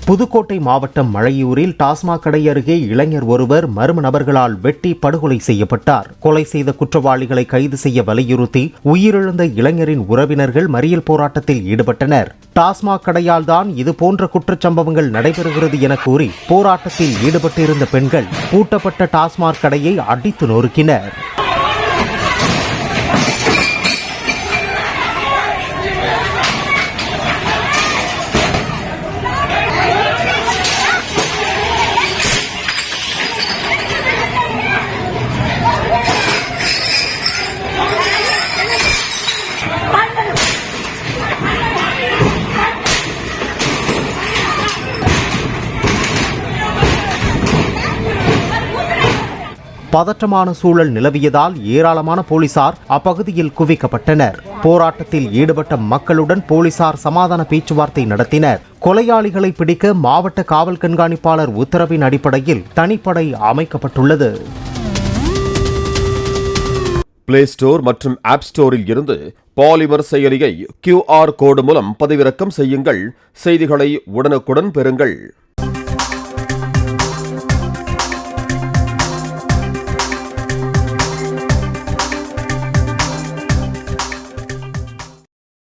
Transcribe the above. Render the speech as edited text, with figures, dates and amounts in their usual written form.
புதுக்கோட்டை மாவட்டம் மழையூரில் டாஸ்மாக் கடை அருகே இளைஞர் ஒருவர் மர்ம நபர்களால் வெட்டி படுகொலை செய்யப்பட்டார். கொலை செய்த குற்றவாளிகளை கைது செய்ய வலியுறுத்தி உயிரிழந்த இளைஞரின் உறவினர்கள் மறியல் போராட்டத்தில் ஈடுபட்டனர். டாஸ்மாக் கடையால் தான் இதுபோன்ற குற்றச்சம்பவங்கள் நடைபெறுகிறது என கூறி போராட்டத்தில் ஈடுபட்டிருந்த பெண்கள் பூட்டப்பட்ட டாஸ்மாக் கடையை அடித்து நொறுக்கினர். பதற்றமான சூழல் நிலவியதால் ஏராளமான போலீசார் அப்பகுதியில் குவிக்கப்பட்டனர். போராட்டத்தில் ஈடுபட்ட மக்களுடன் போலீசார் சமாதான பேச்சுவார்த்தை நடத்தினர். கொலையாளிகளை பிடிக்க மாவட்ட காவல் கண்காணிப்பாளர் உத்தரவின் அடிப்படையில் தனிப்படை அமைக்கப்பட்டுள்ளது. பிளே ஸ்டோர் மற்றும் ஆப் ஸ்டோரில் இருந்து பாலிமர் செயலியை QR கோடு மூலம் பதிவிறக்கம் செய்யுங்கள். செய்திகளை உடனுக்குடன் பெறுங்கள்.